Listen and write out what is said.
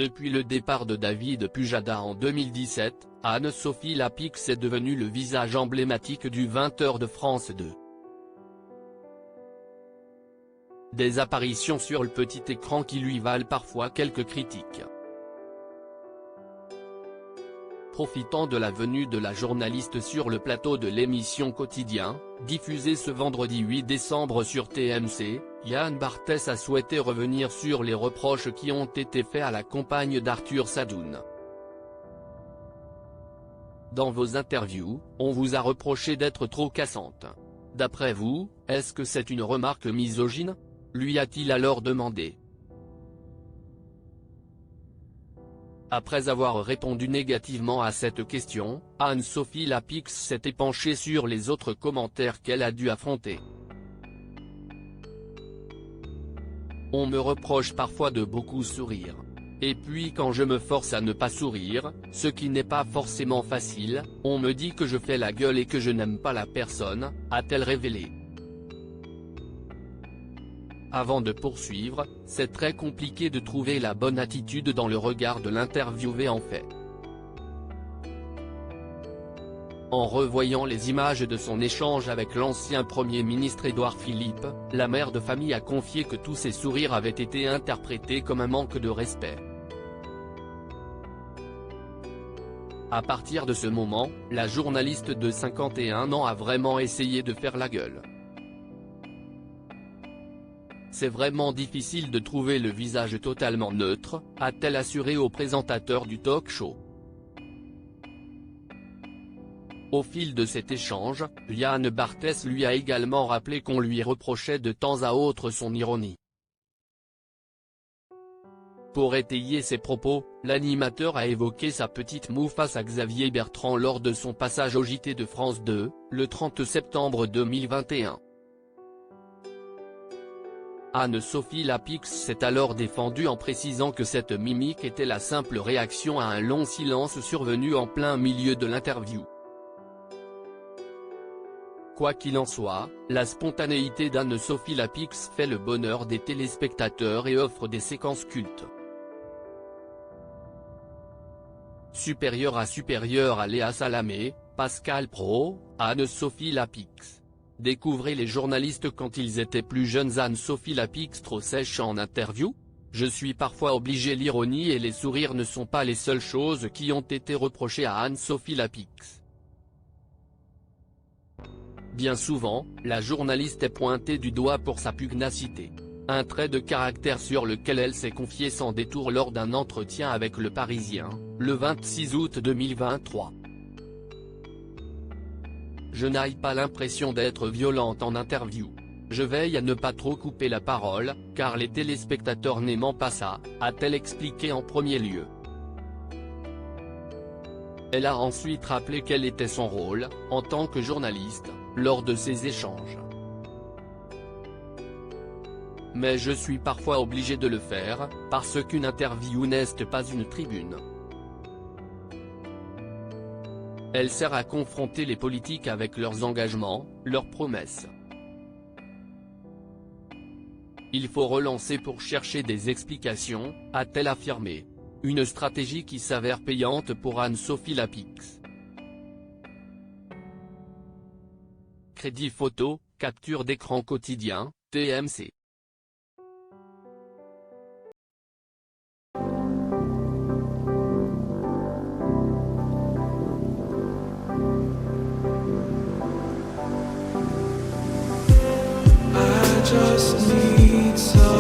Depuis le départ de David Pujada en 2017, Anne-Sophie Lapix est devenue le visage emblématique du 20h de France 2. Des apparitions sur le petit écran qui lui valent parfois quelques critiques. Profitant de la venue de la journaliste sur le plateau de l'émission Quotidien, diffusée ce vendredi 8 décembre sur TMC, Yann Barthès a souhaité revenir sur les reproches qui ont été faits à la compagne d'Arthur Sadoun. Dans vos interviews, on vous a reproché d'être trop cassante. D'après vous, est-ce que c'est une remarque misogyne ? Lui a-t-il alors demandé. Après avoir répondu négativement à cette question, Anne-Sophie Lapix s'est penchée sur les autres commentaires qu'elle a dû affronter. On me reproche parfois de beaucoup sourire. Et puis quand je me force à ne pas sourire, ce qui n'est pas forcément facile, on me dit que je fais la gueule et que je n'aime pas la personne, a-t-elle révélé. Avant de poursuivre, c'est très compliqué de trouver la bonne attitude dans le regard de l'interviewé en fait. En revoyant les images de son échange avec l'ancien Premier ministre Édouard Philippe, la mère de famille a confié que tous ses sourires avaient été interprétés comme un manque de respect. À partir de ce moment, la journaliste de 51 ans a vraiment essayé de faire la gueule. C'est vraiment difficile de trouver le visage totalement neutre, a-t-elle assuré au présentateur du talk-show. Au fil de cet échange, Yann Barthès lui a également rappelé qu'on lui reprochait de temps à autre son ironie. Pour étayer ses propos, l'animateur a évoqué sa petite moue face à Xavier Bertrand lors de son passage au JT de France 2, le 30 septembre 2021. Anne-Sophie Lapix s'est alors défendue en précisant que cette mimique était la simple réaction à un long silence survenu en plein milieu de l'interview. Quoi qu'il en soit, la spontanéité d'Anne-Sophie Lapix fait le bonheur des téléspectateurs et offre des séquences cultes. Supérieure à Léa Salamé, Pascal Praud, Anne-Sophie Lapix. Découvrez les journalistes quand ils étaient plus jeunes. Anne-Sophie Lapix trop sèche en interview ? Je suis parfois obligé. L'ironie et les sourires ne sont pas les seules choses qui ont été reprochées à Anne-Sophie Lapix. Bien souvent, la journaliste est pointée du doigt pour sa pugnacité. Un trait de caractère sur lequel elle s'est confiée sans détour lors d'un entretien avec Le Parisien, le 26 août 2023. Je n'ai pas l'impression d'être violente en interview. Je veille à ne pas trop couper la parole, car les téléspectateurs n'aiment pas ça, a-t-elle expliqué en premier lieu. Elle a ensuite rappelé quel était son rôle, en tant que journaliste, lors de ces échanges. Mais je suis parfois obligé de le faire, parce qu'une interview n'est pas une tribune. Elle sert à confronter les politiques avec leurs engagements, leurs promesses. Il faut relancer pour chercher des explications, a-t-elle affirmé. Une stratégie qui s'avère payante pour Anne-Sophie Lapix. Crédit photo, capture d'écran quotidien, TMC. Just need some